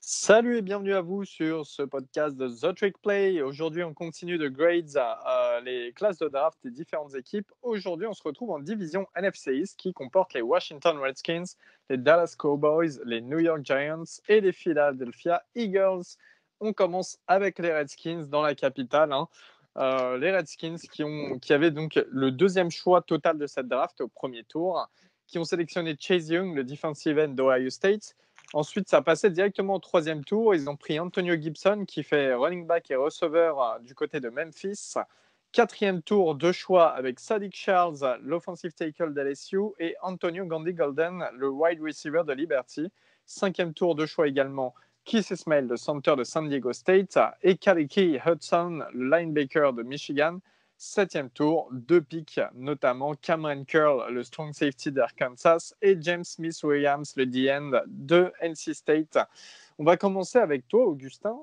Salut et bienvenue à vous sur ce podcast de The Trick Play. Aujourd'hui, on continue de grades les classes de draft des différentes équipes. Aujourd'hui, on se retrouve en division NFC East qui comporte les Washington Redskins, les Dallas Cowboys, les New York Giants et les Philadelphia Eagles. On commence avec les Redskins dans la capitale. Les Redskins qui avaient donc le deuxième choix total de cette draft au premier tour, qui ont sélectionné Chase Young, le defensive end d'Ohio State. Ensuite, ça passait directement au troisième tour. Ils ont pris Antonio Gibson, qui fait running back et receveur du côté de Memphis. Quatrième tour, deux choix avec Sadiq Charles, l'offensive tackle d'LSU, et Antonio Gandy-Golden, le wide receiver de Liberty. Cinquième tour, deux choix également, Keith Ismail, le center de San Diego State, et Kaliki Hudson, le linebacker de Michigan. Septième tour, deux picks, notamment Cameron Curl, le strong safety d'Arkansas, et James Smith-Williams, le D-end de NC State. On va commencer avec toi, Augustin.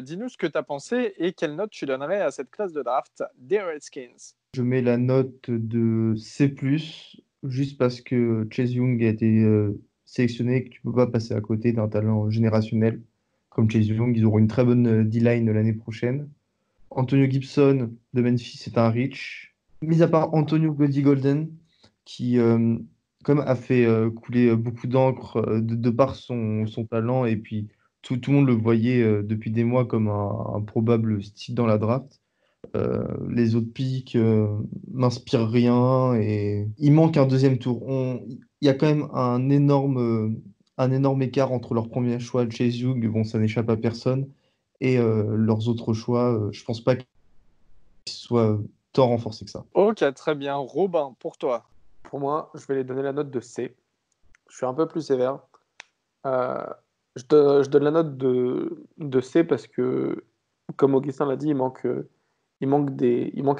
Dis-nous ce que tu as pensé et quelle note tu donnerais à cette classe de draft des Redskins. Je mets la note de C+, juste parce que Chase Young a été sélectionné et que tu peux pas passer à côté d'un talent générationnel comme Chase Young. Ils auront une très bonne D-line l'année prochaine. Antonio Gibson de Memphis est un reach. Mis à part Antonio Golden, qui comme a fait couler beaucoup d'encre de par son talent, et puis tout le monde le voyait depuis des mois comme un probable style dans la draft. Les autres picks m'inspirent rien et il manque un deuxième tour. Il y a quand même un énorme écart entre leur premier choix de Chase Young, bon, ça n'échappe à personne, et leurs autres choix. Je pense pas qu'ils soient tant renforcés que ça. Ok, très bien. Robin, pour toi. Pour moi, je vais les donner la note de C. Je suis un peu plus sévère. Euh, je donne la note de C parce que, comme Augustin l'a dit, il manque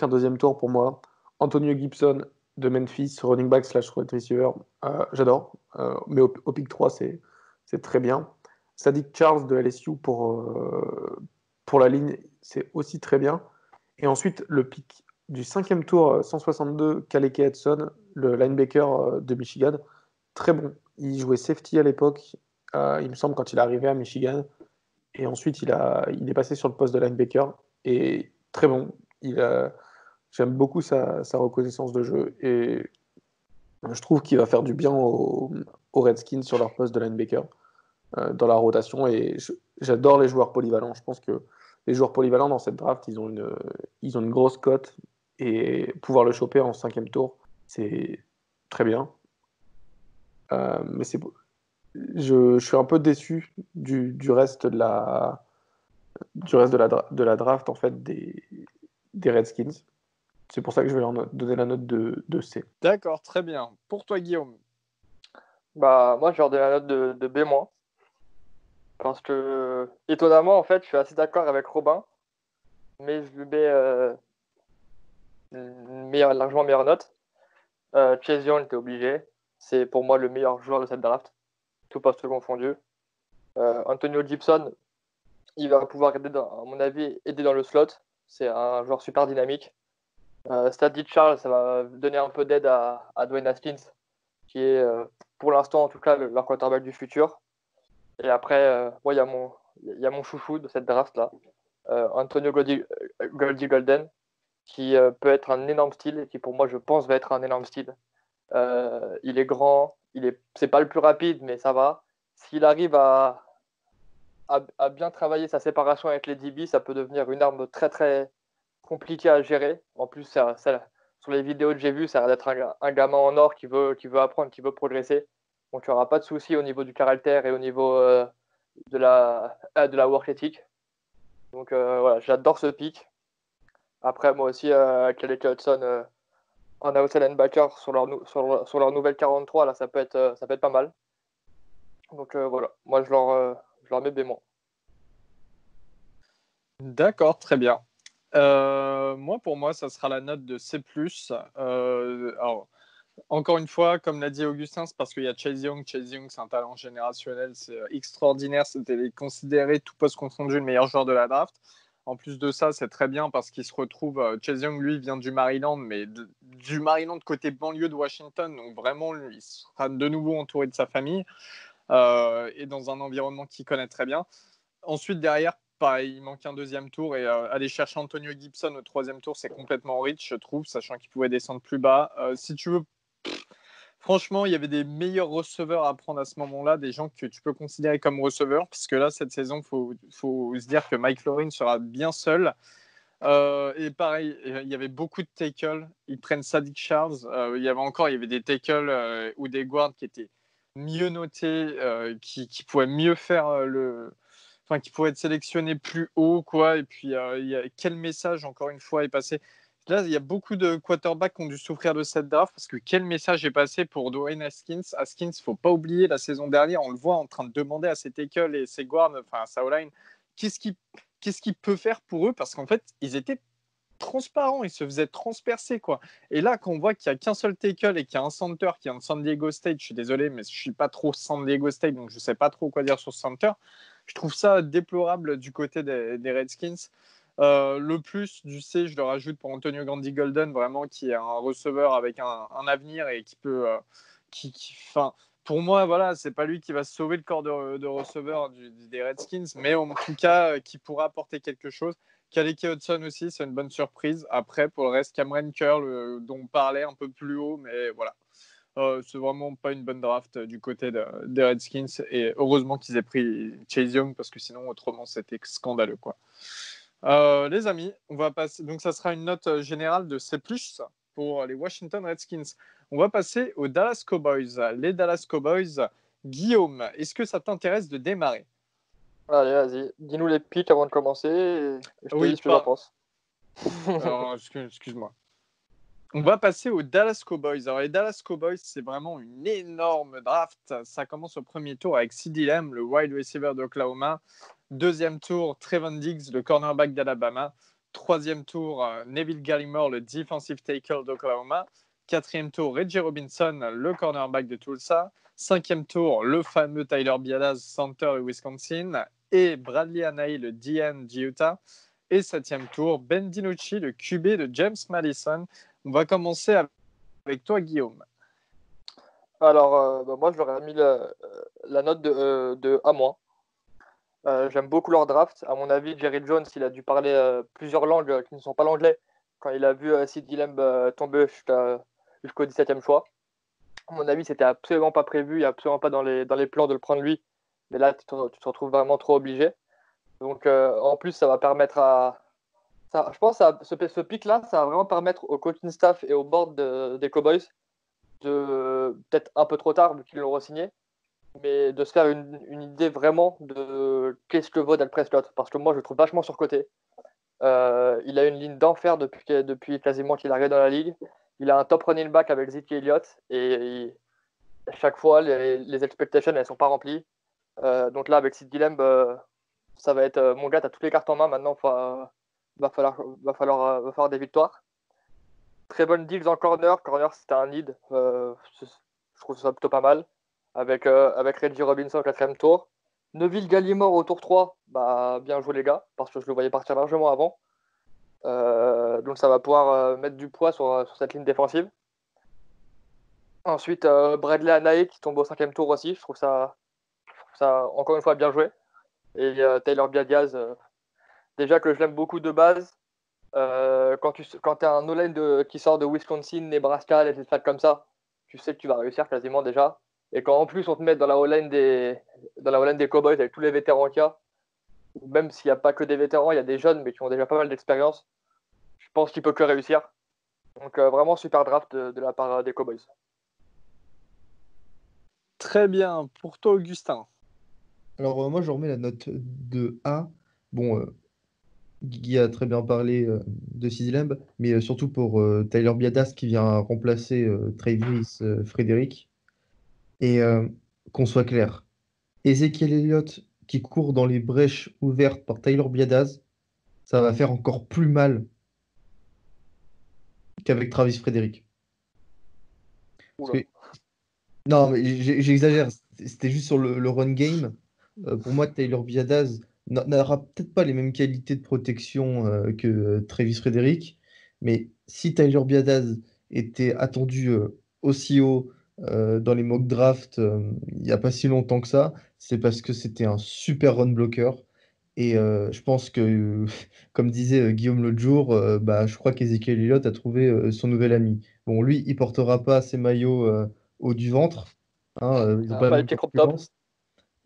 un deuxième tour pour moi. Antonio Gibson de Memphis, running back / wide receiver, j'adore. Mais au pick 3, c'est très bien. Sadiq Charles de LSU pour la ligne, c'est aussi très bien. Et ensuite, le pick du cinquième tour, 162, Kaleke Hudson, le linebacker de Michigan, très bon. Il jouait safety à l'époque, il me semble, quand il est arrivé à Michigan. Et ensuite, il est passé sur le poste de linebacker. Et très bon. J'aime beaucoup sa reconnaissance de jeu. Et je trouve qu'il va faire du bien aux Redskins sur leur poste de linebacker dans la rotation. Et j'adore les joueurs polyvalents. Je pense que les joueurs polyvalents dans cette draft, ils ont une grosse cote. Et pouvoir le choper en cinquième tour, c'est très bien. Mais je suis un peu déçu du reste de la draft en fait des Redskins. C'est pour ça que je vais leur donner la note de C. D'accord, très bien. Pour toi, Guillaume. Moi, je leur donne la note de B-. Parce que, étonnamment, en fait, je suis assez d'accord avec Robin. Mais je lui mets largement meilleure note. Chase Young était obligé. C'est pour moi le meilleur joueur de cette draft. Tout poste confondu. Antonio Gibson, il va pouvoir aider, à mon avis, aider dans le slot. C'est un joueur super dynamique. Sadiq Charles, ça va donner un peu d'aide à Dwayne Haskins, qui est, pour l'instant, en tout cas, leur quarterback du futur. Et après, il y a mon chouchou de cette draft-là, Antonio Golden, qui peut être un énorme style, et qui, pour moi, je pense, va être un énorme style. Il est grand, c'est pas le plus rapide, mais ça va. S'il arrive à bien travailler sa séparation avec les DB, ça peut devenir une arme très, très compliquée à gérer. En plus, sur les vidéos que j'ai vues, ça a l'air d'être un gamin en or qui veut apprendre, qui veut progresser. Donc, il n'y aura pas de souci au niveau du caractère et au niveau de la work ethic. Donc, voilà, j'adore ce pick. Après, moi aussi, Kaleke Hudson en outside linebacker sur leur nouvelle 43, là, ça peut être pas mal. Donc, voilà, moi, je leur mets B-. D'accord, très bien. Pour moi, ça sera la note de C+. Alors, encore une fois, comme l'a dit Augustin, c'est parce qu'il y a Chase Young. Chase Young, c'est un talent générationnel, c'est extraordinaire. C'était considéré, tout poste confondu, le meilleur joueur de la draft. En plus de ça, c'est très bien parce qu'il se retrouve. Chase Young, lui, vient du Maryland, mais du Maryland côté banlieue de Washington. Donc vraiment, il sera de nouveau entouré de sa famille. et dans un environnement qu'il connaît très bien. Ensuite, derrière, pareil, il manque un deuxième tour et aller chercher Antonio Gibson au troisième tour, c'est complètement rich, je trouve, sachant qu'il pouvait descendre plus bas. Si tu veux, franchement, il y avait des meilleurs receveurs à prendre à ce moment-là, des gens que tu peux considérer comme receveurs, puisque là, cette saison, faut se dire que Mike Laurin sera bien seul. Et pareil, il y avait beaucoup de tackles. Ils prennent Sadiq Charles. Il y avait des tackles ou des guards qui étaient mieux notés, qui pouvaient mieux faire enfin, qui pouvaient être sélectionnés plus haut, quoi. Et puis, quel message, encore une fois, est passé. Là, il y a beaucoup de quarterbacks qui ont dû souffrir de cette draft parce que quel message est passé pour Dwayne Haskins. Haskins, il ne faut pas oublier, la saison dernière, on le voit en train de demander à ses tackles et ses guards, enfin à sa O-line, qu'est-ce qu'il peut faire pour eux, parce qu'en fait, ils étaient transparents, ils se faisaient transpercer, quoi. Et là, quand on voit qu'il n'y a qu'un seul tackle et qu'il y a un center qui est en San Diego State, je suis désolé, mais je ne suis pas trop San Diego State, donc je ne sais pas trop quoi dire sur ce center. Je trouve ça déplorable du côté des Redskins. Le plus du C, je le rajoute pour Antonio Gandy Golden, vraiment, qui est un receveur avec un avenir et qui peut. Pour moi, voilà, c'est pas lui qui va sauver le corps de receveur des Redskins, mais en tout cas, qui pourra apporter quelque chose. Kaleke Hudson aussi, c'est une bonne surprise. Après, pour le reste, Cameron Curl, dont on parlait un peu plus haut, mais voilà. C'est vraiment pas une bonne draft du côté des Redskins. Et heureusement qu'ils aient pris Chase Young, parce que sinon, autrement, c'était scandaleux, quoi. Les amis, on va passer. Donc, ça sera une note générale de C+, pour les Washington Redskins. On va passer aux Dallas Cowboys. Les Dallas Cowboys, Guillaume, est-ce que ça t'intéresse de démarrer? Allez, vas-y, dis-nous les pics avant de commencer et je te dis ce que j'en pense. Alors, excuse-moi. On va passer aux Dallas Cowboys. Alors, les Dallas Cowboys, c'est vraiment une énorme draft. Ça commence au premier tour avec CeeDee Lamb, le wide receiver d'Oklahoma. Deuxième tour, Trevon Diggs, le cornerback d'Alabama. Troisième tour, Neville Gallimore, le defensive tackle d'Oklahoma. Quatrième tour, Reggie Robinson, le cornerback de Tulsa. Cinquième tour, le fameux Tyler Biadasz, center de Wisconsin. Et Bradley Anae, le DN d'Utah. Et septième tour, Ben DiNucci, le QB de James Madison. On va commencer avec toi, Guillaume. Alors, moi, je leur ai mis la note de A-. J'aime beaucoup leur draft. À mon avis, Jerry Jones, il a dû parler plusieurs langues qui ne sont pas l'anglais quand il a vu CeeDee Lamb tomber jusqu'au 17e choix. À mon avis, c'était absolument pas prévu, il n'y a absolument pas dans les plans de le prendre lui. Mais là, tu te retrouves vraiment trop obligé. Donc, en plus, ça va permettre je pense que ce pic-là, ça va vraiment permettre au coaching staff et au board des Cowboys de, peut-être un peu trop tard, vu qu'ils l'ont re-signé, mais de se faire une idée vraiment de qu'est-ce que vaut Dak Prescott. Parce que moi, je le trouve vachement surcoté. Il a une ligne d'enfer depuis quasiment qu'il arrive dans la ligue. Il a un top running back avec Zeke Elliott et à chaque fois, les expectations, elles ne sont pas remplies. Donc là, avec CeeDee Lamb, ça va être mon gars, tu as toutes les cartes en main. Maintenant, va falloir des victoires. Très bonne deals en corner. Corner, c'était un need. Je trouve ça plutôt pas mal. Avec Reggie Robinson au 4e tour. Neville Gallimore au tour 3. Bah, bien joué, les gars, parce que je le voyais partir largement avant. Donc, ça va pouvoir mettre du poids sur cette ligne défensive. Ensuite, Bradley Anae qui tombe au 5e tour aussi. Je trouve ça encore une fois bien joué. Et Tyler Biadasz, déjà que je l'aime beaucoup de base. Quand tu as un O-line qui sort de Wisconsin, Nebraska, des stades comme ça, tu sais que tu vas réussir quasiment déjà. Et quand en plus on te met dans la O-line des Cowboys avec tous les vétérans qu'il y a, ou même s'il n'y a pas que des vétérans, il y a des jeunes mais qui ont déjà pas mal d'expérience, je pense qu'il peut que réussir. Donc vraiment super draft de la part des Cowboys. Très bien. Pour toi, Augustin. Alors, moi, je remets la note de A. Bon, Guy a très bien parlé de CeeDee Lamb, mais surtout pour Tyler Biadasz qui vient remplacer Travis Frederick. Et qu'on soit clair, Ezekiel Elliott qui court dans les brèches ouvertes par Tyler Biadasz, ça va faire encore plus mal qu'avec Travis Frederick. Non, mais j'exagère. C'était juste sur le run game. Pour moi, Tyler Biadasz n'aura peut-être pas les mêmes qualités de protection que Travis Frederick, mais si Tyler Biadasz était attendu aussi haut dans les mock drafts il n'y a pas si longtemps que ça, c'est parce que c'était un super run blocker. Et je pense que, comme disait Guillaume l'autre jour, bah, je crois qu'Ezekiel Elliott a trouvé son nouvel ami. Bon, lui, il portera pas ses maillots haut du ventre, hein, ils n'ont pas la Pas les même petits crop top. corpulence,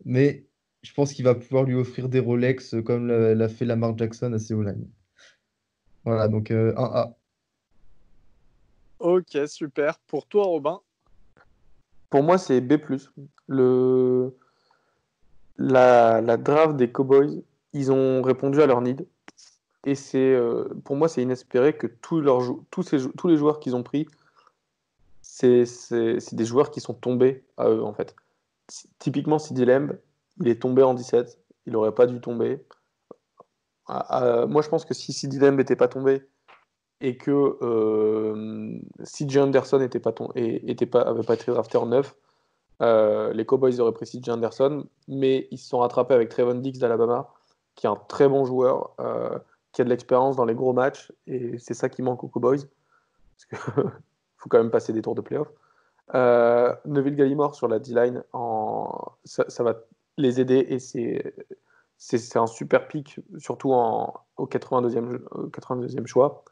mais je pense qu'il va pouvoir lui offrir des Rolex comme l'a fait Lamar Jackson à ses O-line. Voilà, donc 1A. Ok, super. Pour toi, Robin? Pour moi, c'est B+. Le... la draft des Cowboys, ils ont répondu à leur need. Et pour moi, c'est inespéré que tous les joueurs qu'ils ont pris, c'est des joueurs qui sont tombés à eux, en fait. Typiquement, CeeDee Lamb, il est tombé en 17. Il n'aurait pas dû tomber. Moi, je pense que si CeeDee Lamb n'était pas tombé et que CJ Anderson avait pas été drafté en 9, les Cowboys auraient pris CJ Anderson, mais ils se sont rattrapés avec Trevon Diggs d'Alabama, qui est un très bon joueur, qui a de l'expérience dans les gros matchs, et c'est ça qui manque aux Cowboys, parce qu'il faut quand même passer des tours de playoff. Neville Gallimore sur la D-line, ça va les aider, et c'est un super pick, surtout au 82e choix.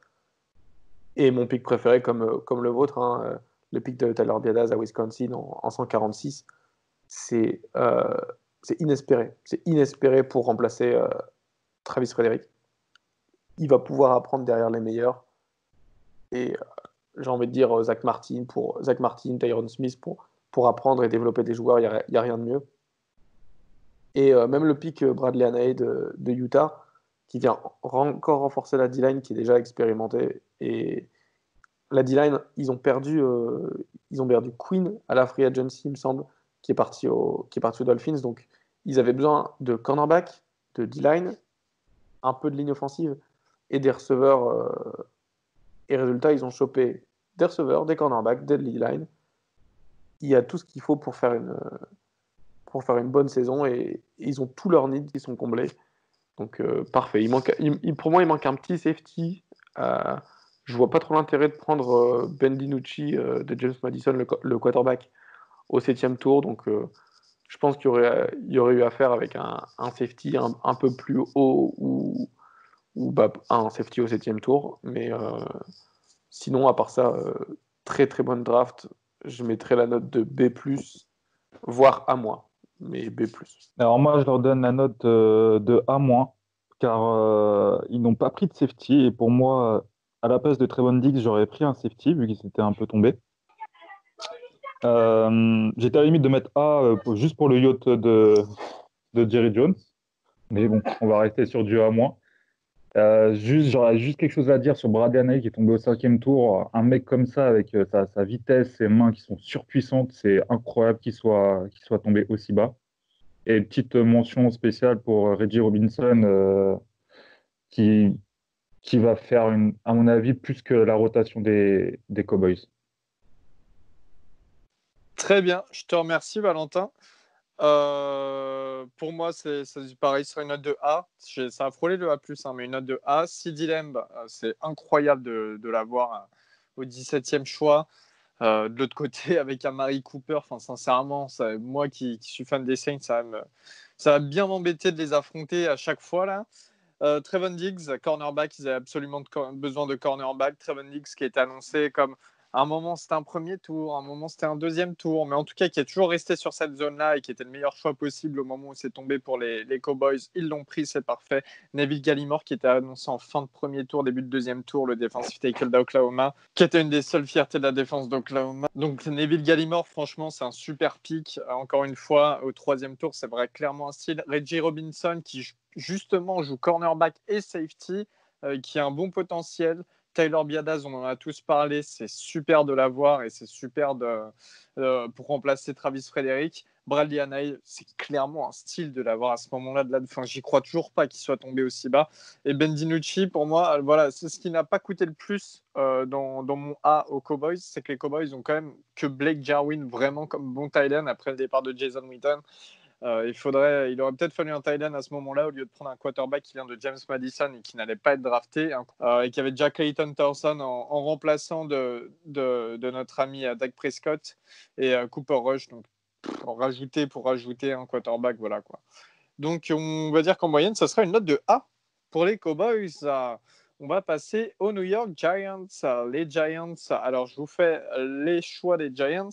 Et mon pick préféré, comme le vôtre, hein, le pick de Tyler Biadasz à Wisconsin en 146, c'est inespéré. C'est inespéré pour remplacer Travis Frederick. Il va pouvoir apprendre derrière les meilleurs. Et j'ai envie de dire Zach Martin, Tyron Smith pour apprendre et développer des joueurs, il n'y a rien de mieux. Et même le pick Bradley Anae de Utah, qui vient encore renforcer la D-line qui est déjà expérimentée. Et la D-line, ils ont perdu Queen à la free agency, il me semble, qui est parti aux Dolphins. Donc, ils avaient besoin de cornerback, de D-line, un peu de ligne offensive et des receveurs. Et résultat, ils ont chopé des receveurs, des cornerbacks, des D-line. Il y a tout ce qu'il faut pour faire une bonne saison et ils ont tous leurs needs qui sont comblés. Donc, parfait. Pour moi, il manque un petit safety. Je vois pas trop l'intérêt de prendre Ben DiNucci de James Madison, le quarterback, au 7e tour. Donc, je pense qu'il y aurait eu affaire avec un safety un peu plus haut ou un safety au 7e tour. Mais sinon, à part ça, très très bonne draft. Je mettrais la note de B+, voire A-, mais B+. Alors moi, je leur donne la note de A-, car ils n'ont pas pris de safety. Et pour moi, à la place de Trevon Diggs, j'aurais pris un safety, vu qu'ils étaient un peu tombés. J'étais à la limite de mettre A juste pour le yacht de Jerry Jones. Mais bon, on va rester sur du A-. J'aurais juste quelque chose à dire sur Bradley Anae qui est tombé au 5e tour. Un mec comme ça, avec sa vitesse, ses mains qui sont surpuissantes, c'est incroyable qu'il soit tombé aussi bas. Et petite mention spéciale pour Reggie Robinson, qui, qui va faire, à mon avis, plus que la rotation des Cowboys. Très bien, je te remercie, Valentin. Pour moi, c'est pareil sur une note de A. Ça a frôlé le A+, hein, mais une note de A. CeeDee Lamb, c'est incroyable de l'avoir au 17e choix. De l'autre côté, avec Amari Cooper, enfin, sincèrement, moi qui suis fan des Saints, ça va bien m'embêter de les affronter à chaque fois là. Trevon Diggs, cornerback, ils avaient absolument besoin de cornerback. Trevon Diggs qui est annoncé comme à un moment c'était un premier tour, à un moment c'était un deuxième tour, mais en tout cas qui est toujours resté sur cette zone-là et qui était le meilleur choix possible au moment où c'est tombé pour les Cowboys. Ils l'ont pris, c'est parfait. Neville Gallimore qui était annoncé en fin de premier tour, début de deuxième tour, le defensive tackle d'Oklahoma, qui était une des seules fiertés de la défense d'Oklahoma. Donc Neville Gallimore, franchement, c'est un super pick. Encore une fois, au 3e tour, c'est vrai, clairement un style. Reggie Robinson qui justement joue cornerback et safety, qui a un bon potentiel. Tyler Biadasz, on en a tous parlé, c'est super de l'avoir et c'est super pour remplacer Travis Frederick. Bradley Anae, c'est clairement un style de l'avoir à ce moment-là. J'y crois toujours pas qu'il soit tombé aussi bas. Et Ben DiNucci, pour moi, voilà, c'est ce qui n'a pas coûté le plus dans mon A aux Cowboys, c'est que les Cowboys ont quand même que Blake Jarwin vraiment comme bon tight end après le départ de Jason Witten. Il aurait peut-être fallu un tight end à ce moment-là au lieu de prendre un quarterback qui vient de James Madison et qui n'allait pas être drafté, et qui avait déjà Clayton Thorson en remplaçant de notre ami Dak Prescott et Cooper Rush. Donc, pour rajouter un quarterback, voilà quoi. Donc, on va dire qu'en moyenne, ça sera une note de A pour les Cowboys. On va passer aux New York Giants. Les Giants, alors je vous fais les choix des Giants.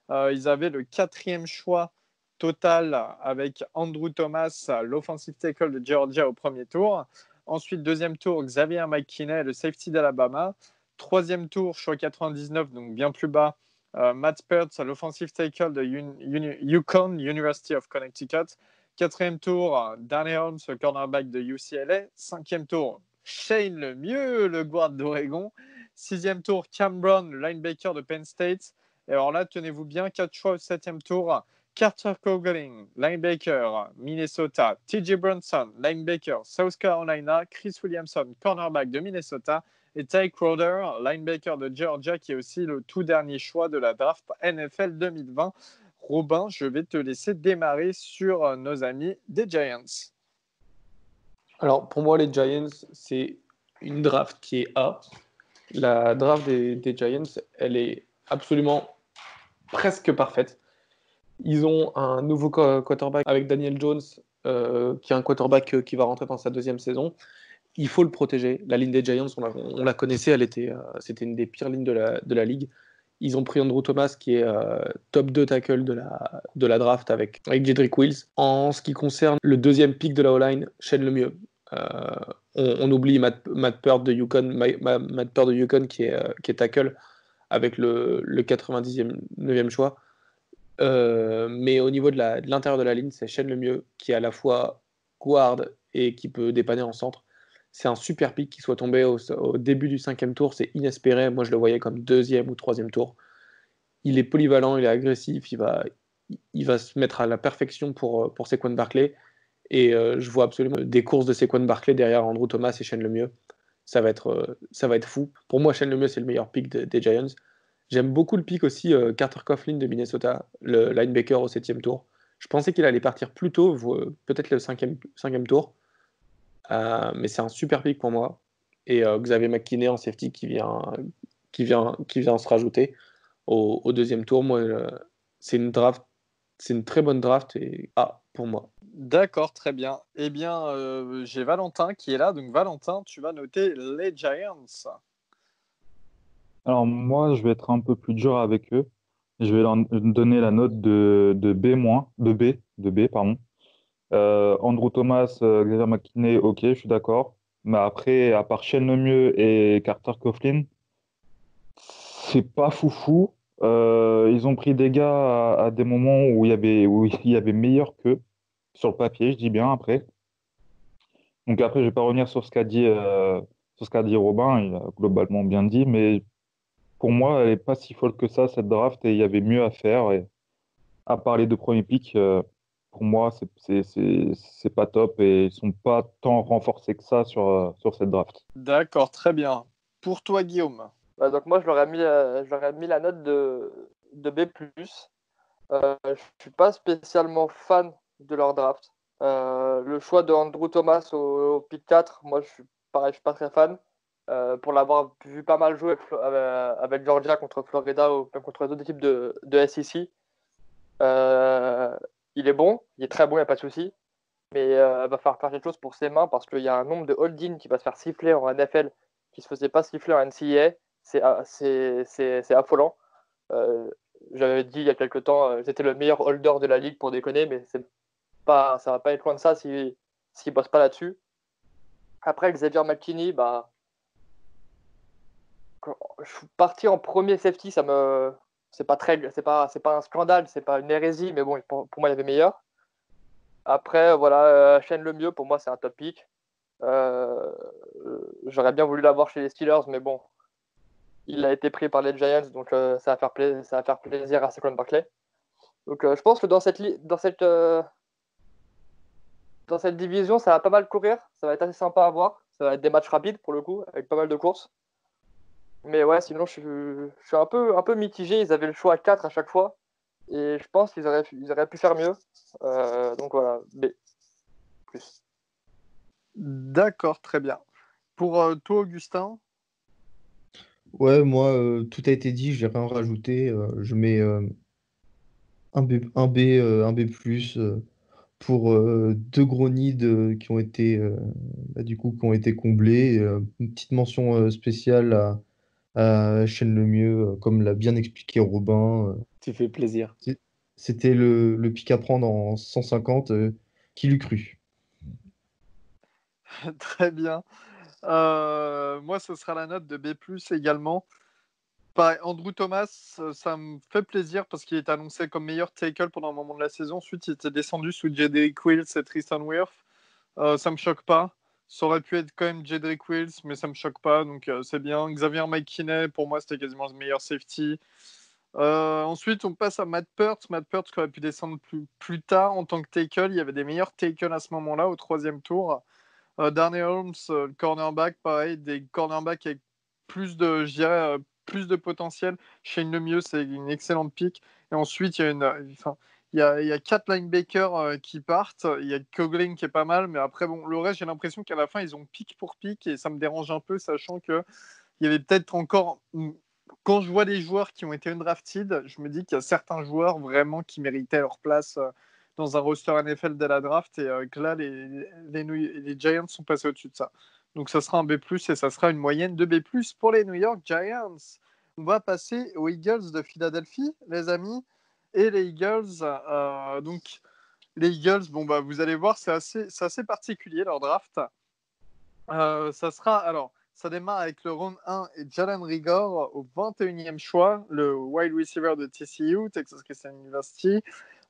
Ils avaient le 4e choix total avec Andrew Thomas, l'offensive tackle de Georgia au premier tour. Ensuite, 2e tour, Xavier McKinney, le safety d'Alabama. 3e tour, choix 99, donc bien plus bas, Matt Peart, l'offensive tackle de UConn, University of Connecticut. 4e tour, Danny Holmes, le cornerback de UCLA. 5e tour, Shane Lemieux, le guard d'Oregon. 6e tour, Cam Brown, le linebacker de Penn State. Et alors là, tenez-vous bien, 4 choix au 7e tour, Carter Coughlin, linebacker, Minnesota. TJ Brunson, linebacker, South Carolina. Chris Williamson, cornerback de Minnesota. Et Ty Crowder, linebacker de Georgia, qui est aussi le tout dernier choix de la draft NFL 2020. Robin, je vais te laisser démarrer sur nos amis des Giants. Alors, pour moi, les Giants, c'est une draft qui est A. La draft des Giants, elle est absolument presque parfaite. Ils ont un nouveau quarterback avec Daniel Jones, qui est un quarterback qui va rentrer dans sa 2e saison. Il faut le protéger. La ligne des Giants, on la connaissait, c'était une des pires lignes de la ligue. Ils ont pris Andrew Thomas, qui est top 2 tackle de la draft avec Jedrick Wills. En ce qui concerne le 2e pick de la O-line, Shane Lemieux. On oublie Matt Peart de UConn, qui est tackle avec le 99e choix. Mais au niveau de l'intérieur de la ligne, c'est Shane Lemieux qui est à la fois guard et qui peut dépanner en centre. C'est un super pick qui soit tombé au début du 5e tour, c'est inespéré. Moi, je le voyais comme 2e ou 3e tour. Il est polyvalent, il est agressif, il va se mettre à la perfection pour Saquon Barkley. Et je vois absolument des courses de Saquon Barkley derrière Andrew Thomas et Shane Lemieux. Ça va être fou. Pour moi, Shane Lemieux, c'est le meilleur pick des Giants. J'aime beaucoup le pick aussi, Carter Coughlin de Minnesota, le linebacker au 7e tour. Je pensais qu'il allait partir plus tôt, peut-être le 5e tour. Mais c'est un super pick pour moi. Et Xavier McKinney en safety qui vient se rajouter au 2e tour. Moi, c'est une très bonne draft et pour moi. D'accord, très bien. Eh bien, j'ai Valentin qui est là. Donc, Valentin, tu vas noter les Giants. Alors moi, je vais être un peu plus dur avec eux. Je vais leur donner la note de B, pardon. Andrew Thomas, Xavier McKinney, ok, je suis d'accord. Mais après, à part Shane Lemieux et Carter Coughlin, c'est pas foufou. Ils ont pris des gars à des moments où il y avait meilleur qu'eux, sur le papier, je dis bien après. Donc après, je vais pas revenir sur sur ce qu'a dit Robin, il a globalement bien dit, mais pour moi, elle est pas si folle que ça, cette draft, et il y avait mieux à faire. Et à part les 2 premiers picks, pour moi, c'est pas top et ils sont pas tant renforcés que ça sur cette draft. D'accord, très bien. Pour toi, Guillaume. Donc moi, je leur ai mis la note de B+. Je suis pas spécialement fan de leur draft. Le choix de Andrew Thomas au pick 4, moi, je suis pas très fan. Pour l'avoir vu pas mal jouer avec Georgia contre Florida ou même contre les autres équipes de SEC. Il est bon, il est très bon, il n'y a pas de souci. Mais il va falloir faire quelque chose pour ses mains parce qu'il y a un nombre de hold-in qui va se faire siffler en NFL qui ne se faisait pas siffler en NCAA. C'est affolant. J'avais dit il y a quelques temps, c'était le meilleur holder de la ligue pour déconner, mais ça va pas être loin de ça s'il ne bosse pas là-dessus. Après, Xavier McKinney, partir en premier safety, c'est pas un scandale, c'est pas une hérésie, mais bon, pour moi, il y avait meilleur. Après, voilà, Shane Lemieux, pour moi, c'est un top pick. J'aurais bien voulu l'avoir chez les Steelers, mais bon, il a été pris par les Giants, donc ça va faire plaisir à Saquon Barkley. Donc je pense que dans cette division, ça va pas mal courir, ça va être assez sympa à voir. Ça va être des matchs rapides pour le coup, avec pas mal de courses. Mais ouais, sinon je suis un peu mitigé. Ils avaient le choix à 4 à chaque fois. Et je pense qu'ils auraient pu faire mieux. Donc voilà, B. Plus. D'accord, très bien. Pour toi, Augustin? Ouais, moi, tout a été dit, j'ai rien rajouté. Je mets un B+, pour deux gros needs qui ont été, qui ont été comblés. Une petite mention spéciale à Shane Lemieux, comme l'a bien expliqué Robin. Tu fais plaisir. C'était le pick à prendre en 150, qui l'eût cru. Très bien. Moi, ce sera la note de B+, également. Pareil, Andrew Thomas, ça me fait plaisir parce qu'il est annoncé comme meilleur tackle pendant un moment de la saison. Ensuite, il était descendu sous Jedrick Wills et Tristan Wirth. Ça me choque pas. Ça aurait pu être quand même Jedrick Wills, mais ça me choque pas, donc c'est bien. Xavier McKinney, pour moi, c'était quasiment le meilleur safety. Ensuite, on passe à Matt Peart. Matt Peart qui aurait pu descendre plus tard en tant que tackle. Il y avait des meilleurs tackles à ce moment-là, au 3e tour. Darnay Holmes, le cornerback, pareil, des cornerbacks avec plus de, je dirais, plus de potentiel. Shane Lemieux, c'est une excellente pick. Et ensuite, il y a 4 linebackers qui partent. Il y a Coughlin qui est pas mal, mais après, bon, le reste, j'ai l'impression qu'à la fin, ils ont pick pour pick et ça me dérange un peu, sachant qu'il y avait peut-être encore. Quand je vois les joueurs qui ont été undrafted, je me dis qu'il y a certains joueurs vraiment qui méritaient leur place dans un roster NFL dès la draft et que là, les Giants sont passés au-dessus de ça. Donc ça sera un B+, et ça sera une moyenne de B+, pour les New York Giants. On va passer aux Eagles de Philadelphie, les amis. Et les Eagles, les Eagles, bon, bah, vous allez voir, c'est assez particulier leur draft. Ça démarre avec le round 1 et Jalen Rigor au 21e choix, le wide receiver de TCU, Texas Christian University.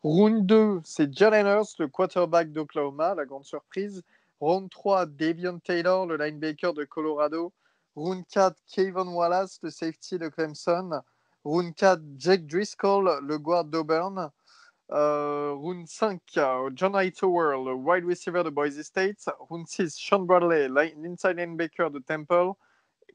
Round 2, c'est Jalen Hurts, le quarterback d'Oklahoma, la grande surprise. Round 3, Davion Taylor, le linebacker de Colorado. Round 4, Kayvon Wallace, le safety de Clemson. Round 4, Jake Driscoll, le guard d'Auburn. Round 5, John Hightower, le wide receiver de Boise State. Round 6, Sean Bradley, l'inside linebacker de Temple.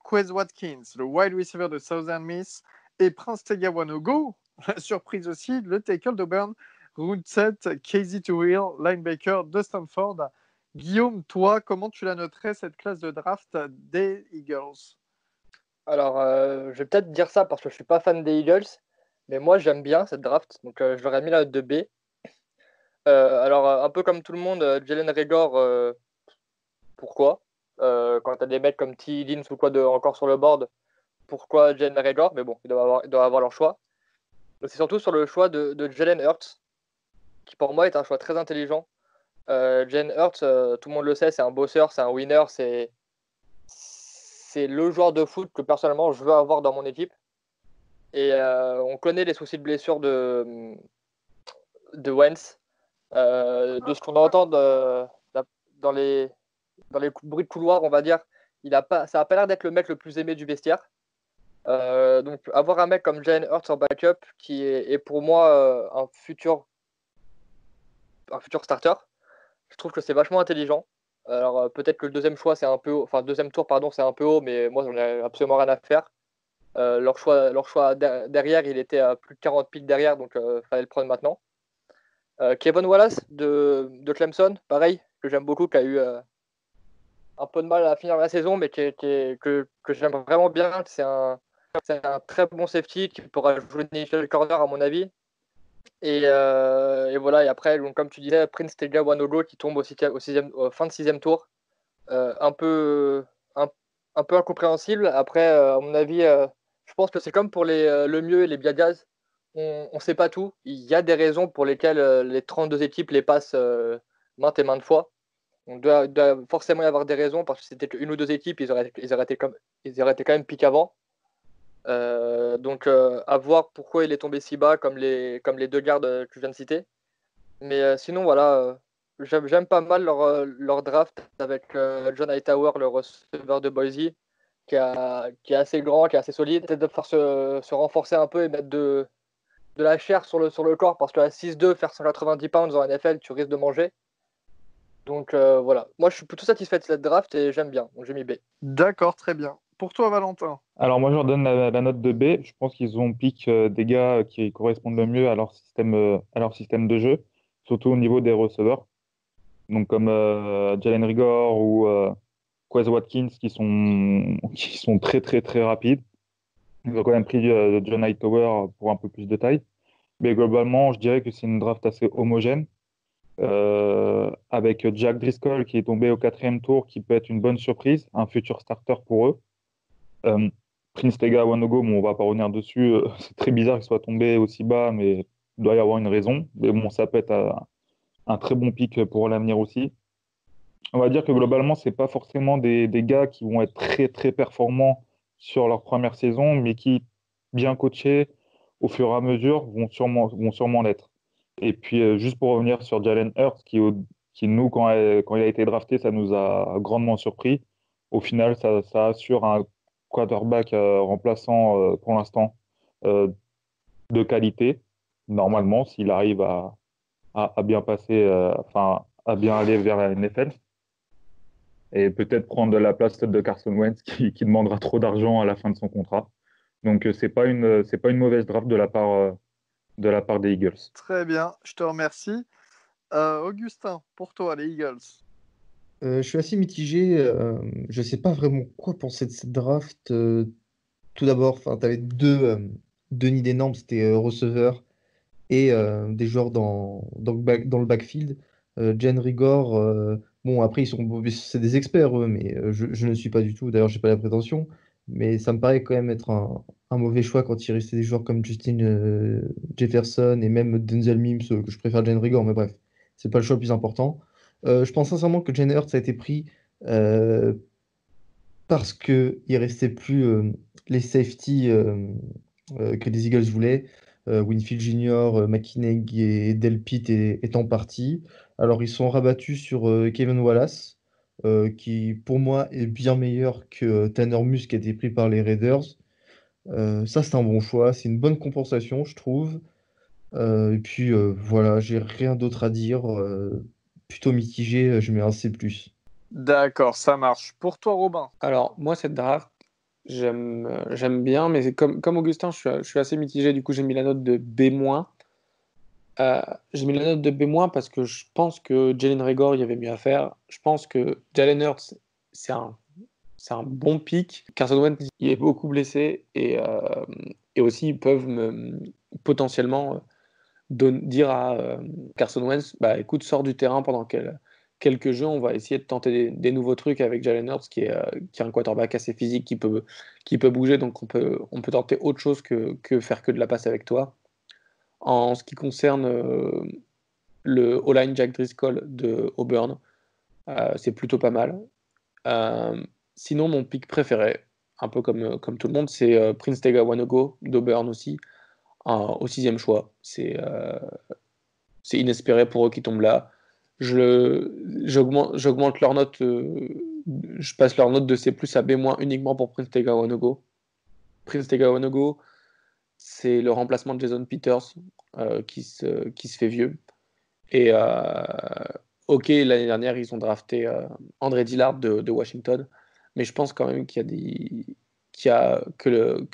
Quez Watkins, le wide receiver de Southern Miss. Et Prince Tega Wanogo, la surprise aussi, le tackle d'Auburn. Round 7, Casey Toohill, linebacker de Stanford. Guillaume, toi, comment tu la noterais cette classe de draft des Eagles? Alors, je vais peut-être dire ça parce que je suis pas fan des Eagles, mais moi j'aime bien cette draft, donc je leur ai mis la note de B. Alors, un peu comme tout le monde, Jalen Reagor, pourquoi quand tu as des mecs comme T. Higgins ou quoi encore sur le board, pourquoi Jalen Reagor? Mais bon, ils doivent avoir leur choix. Donc, c'est surtout sur le choix de Jalen Hurts, qui pour moi est un choix très intelligent. Jalen Hurts, tout le monde le sait, c'est un bosseur, c'est un winner, c'est le joueur de foot que personnellement je veux avoir dans mon équipe. Et on connaît les soucis de blessure de Wentz. De ce qu'on entend dans les bruits de couloir, on va dire, ça n'a pas l'air d'être le mec le plus aimé du vestiaire. Donc avoir un mec comme Jalen Hurts en backup qui est pour moi un futur starter, je trouve que c'est vachement intelligent. Alors peut-être que le deuxième choix c'est un peu haut, enfin deuxième tour pardon c'est un peu haut, mais moi j'en ai absolument rien à faire. Leur choix derrière il était à plus de 40 piles derrière, donc fallait le prendre maintenant. Kevin Wallace de Clemson, pareil, que j'aime beaucoup, qui a eu un peu de mal à finir la saison, mais que j'aime vraiment bien. C'est un très bon safety qui pourra jouer nickel corner à mon avis. Et voilà, et après, donc, comme tu disais, Prince Tega Wanogo qui tombe fin de 6e tour. Un peu incompréhensible. Après, à mon avis, je pense que c'est comme pour le mieux et les Biagas. On ne sait pas tout. Il y a des raisons pour lesquelles les 32 équipes les passent maintes et maintes fois. On doit forcément y avoir des raisons parce que c'était une ou deux équipes, ils auraient été quand même piqués avant. Donc à voir pourquoi il est tombé si bas comme les deux gardes que je viens de citer. Mais sinon voilà, j'aime pas mal leur draft avec John Hightower, le receveur de Boise, qui est assez grand, qui est assez solide. Peut-être de faire se renforcer un peu et mettre de la chair sur le corps parce qu'à 6'2, faire 190 pounds en NFL, tu risques de manger. Donc voilà, moi je suis plutôt satisfait de cette draft et j'aime bien, donc j'ai mis B. D'accord, très bien. Pour toi, Valentin. Alors moi, je leur donne la note de B. Je pense qu'ils ont pick des gars qui correspondent le mieux à leur système de jeu, surtout au niveau des receveurs. Donc comme Jalen Rigor ou Quez Watkins qui sont très très très rapides. Ils ont quand même pris John Hightower pour un peu plus de taille. Mais globalement, je dirais que c'est une draft assez homogène. Avec Jack Driscoll qui est tombé au 4e tour, qui peut être une bonne surprise, un futur starter pour eux. Euh, Prince Tega Wanogo, bon, on va pas revenir dessus. C'est très bizarre qu'il soit tombé aussi bas, mais il doit y avoir une raison. Mais bon, ça peut être un très bon pick pour l'avenir aussi. On va dire que globalement, c'est pas forcément des gars qui vont être très très performants sur leur première saison, mais qui, bien coachés, au fur et à mesure, vont sûrement l'être. Et puis, juste pour revenir sur Jalen Hurts, qui nous, quand il a été drafté, ça nous a grandement surpris. Au final, ça assure un quarterback remplaçant pour l'instant euh, de qualité, normalement, s'il arrive à bien passer, à bien aller vers la NFL et peut-être prendre la place de Carson Wentz qui demandera trop d'argent à la fin de son contrat. Donc c'est pas une mauvaise draft de la part des Eagles. Très bien, je te remercie. Augustin, pour toi, les Eagles. Je suis assez mitigé. Je sais pas vraiment quoi penser de cette draft. Tout d'abord, tu avais deux nids énormes, c'était receveur et des joueurs dans le backfield. Jen Rigor, bon, après, c'est des experts, eux, mais je ne suis pas du tout. D'ailleurs, j'ai pas la prétention. Mais ça me paraît quand même être un mauvais choix quand il restait des joueurs comme Justin Jefferson et même Denzel Mims, que je préfère Jen Rigor, mais bref, c'est pas le choix le plus important. Je pense sincèrement que Jalen Hurts a été pris euh, parce qu'il restait plus les safety que les Eagles voulaient. Winfield Jr., McKinney et Delpit étant partis. Alors ils sont rabattus sur Kevin Wallace, qui pour moi est bien meilleur que Tanner Muse qui a été pris par les Raiders. Ça c'est un bon choix, c'est une bonne compensation je trouve. Et puis voilà, j'ai rien d'autre à dire. Plutôt mitigé, je mets un C+. D'accord, ça marche. Pour toi, Robin. Alors, moi, cette draft, j'aime bien, mais comme Augustin, je suis assez mitigé. Du coup, j'ai mis la note de B-. J'ai mis la note de B- parce que je pense que Jalen Reagor, il y avait mieux à faire. Je pense que Jalen Hurts, c'est un bon pick. Carson Wentz, il est beaucoup blessé et aussi ils peuvent potentiellement dire à Carson Wentz, bah écoute, sors du terrain pendant quelques jeux, on va essayer de tenter des nouveaux trucs avec Jalen Hurts qui est un quarterback assez physique qui peut bouger, donc on peut tenter autre chose que faire que de la passe avec toi. En ce qui concerne le O-line Jack Driscoll de Auburn, c'est plutôt pas mal. Euh, Sinon, mon pick préféré, un peu comme tout le monde, c'est Prince Tega Wanogo d'Auburn aussi, au 6e choix. C'est inespéré pour eux qui tombent là. J'augmente leur note, je passe leur note de C+ à B- uniquement pour Prince Tega Wanogo. Prince Tega Wanogo, c'est le remplacement de Jason Peters qui se fait vieux. Et ok, l'année dernière, ils ont drafté André Dillard de Washington, mais je pense quand même que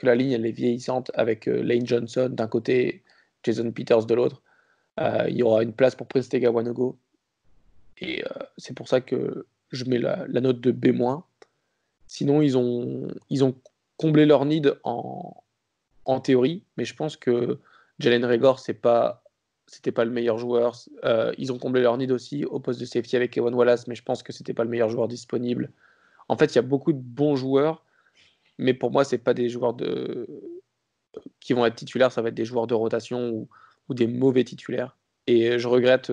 la ligne elle est vieillissante avec Lane Johnson d'un côté, Jason Peters de l'autre. Il y aura une place pour Prince Tega Wanogo. Et c'est pour ça que je mets la note de B-. Sinon, ils ont comblé leur need en théorie, mais je pense que Jalen Reagor, c'était pas le meilleur joueur. Ils ont comblé leur need aussi au poste de safety avec Evan Wallace, mais je pense que c'était pas le meilleur joueur disponible. En fait, il y a beaucoup de bons joueurs, mais pour moi, c'est pas des joueurs qui vont être titulaires, ça va être des joueurs de rotation ou des mauvais titulaires. Et je regrette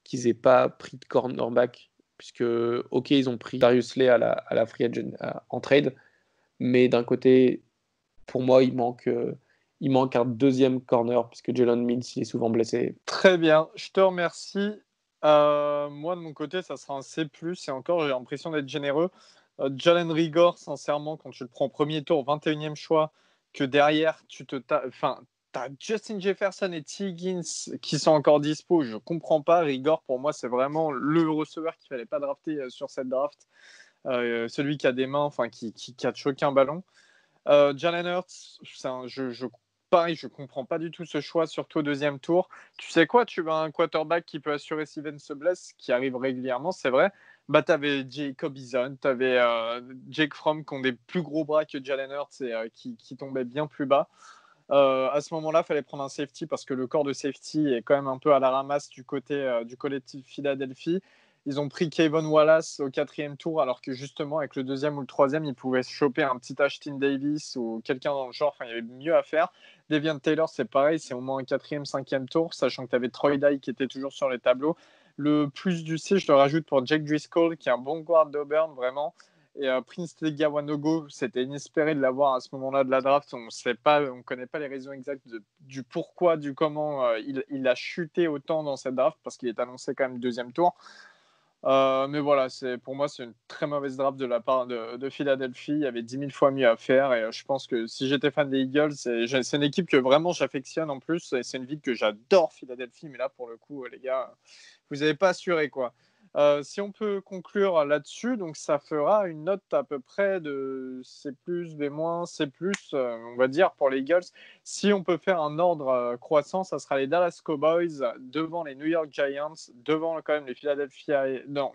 qu'ils aient pas pris de cornerback, puisque, ok, ils ont pris Darius Slay à la free agent en trade, mais d'un côté, pour moi, il manque un deuxième corner, puisque Jalen Mills il est souvent blessé. Très bien, je te remercie. Moi, de mon côté, ça sera un C+, et encore, j'ai l'impression d'être généreux. Jalen Rigor, sincèrement, quand tu le prends au premier tour, 21e choix, que derrière, t'as Justin Jefferson et T. Higgins qui sont encore dispo, je comprends pas. Rigor, pour moi, c'est vraiment le receveur qu'il fallait pas drafter sur cette draft. celui qui a des mains, enfin qui a choqué un ballon. Jalen Hurts, pareil, je comprends pas du tout ce choix, surtout au deuxième tour. Tu sais quoi, tu as un quarterback qui peut assurer si Ben se blesse, qui arrive régulièrement, c'est vrai. Bah, tu avais Jacob Eason, tu avais Jake Fromm qui ont des plus gros bras que Jalen Hurts et qui tombaient bien plus bas. À ce moment-là, il fallait prendre un safety parce que le corps de safety est quand même un peu à la ramasse du côté du collectif Philadelphie. Ils ont pris Kayvon Wallace au 4e tour, alors que justement, avec le 2e ou le 3e, ils pouvaient se choper un petit Ashton Davis ou quelqu'un dans le genre. Enfin, il y avait mieux à faire. Deviant Taylor, c'est pareil, c'est au moins un 4e, 5e tour, sachant que tu avais Troy Dye qui était toujours sur les tableaux. Le plus du C, je le rajoute pour Jake Driscoll, qui est un bon guard d'Auburn, vraiment. Et Prince Tegawanogo, c'était inespéré de l'avoir à ce moment-là de la draft. On ne connaît pas les raisons exactes du pourquoi, du comment il a chuté autant dans cette draft, parce qu'il est annoncé quand même 2e tour. Mais voilà, pour moi, c'est une très mauvaise draft de la part de Philadelphie. Il y avait 10 000 fois mieux à faire. Et je pense que si j'étais fan des Eagles, c'est une équipe que vraiment j'affectionne en plus. Et c'est une ville que j'adore, Philadelphie. Mais là, pour le coup, les gars, vous n'avez pas assuré, quoi. Si on peut conclure là-dessus, donc ça fera une note à peu près de C+, B-, C+, on va dire, pour les Eagles. Si on peut faire un ordre croissant, ça sera les Dallas Cowboys devant les New York Giants, devant quand même les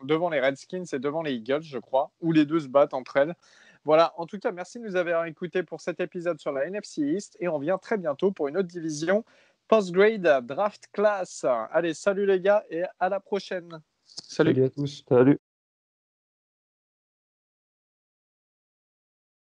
devant les Redskins et devant les Eagles, je crois, où les deux se battent entre elles. Voilà, en tout cas, merci de nous avoir écoutés pour cet épisode sur la NFC East et on revient très bientôt pour une autre division Post-Grade Draft Class. Allez, salut les gars et à la prochaine. Salut. Salut à tous. Salut.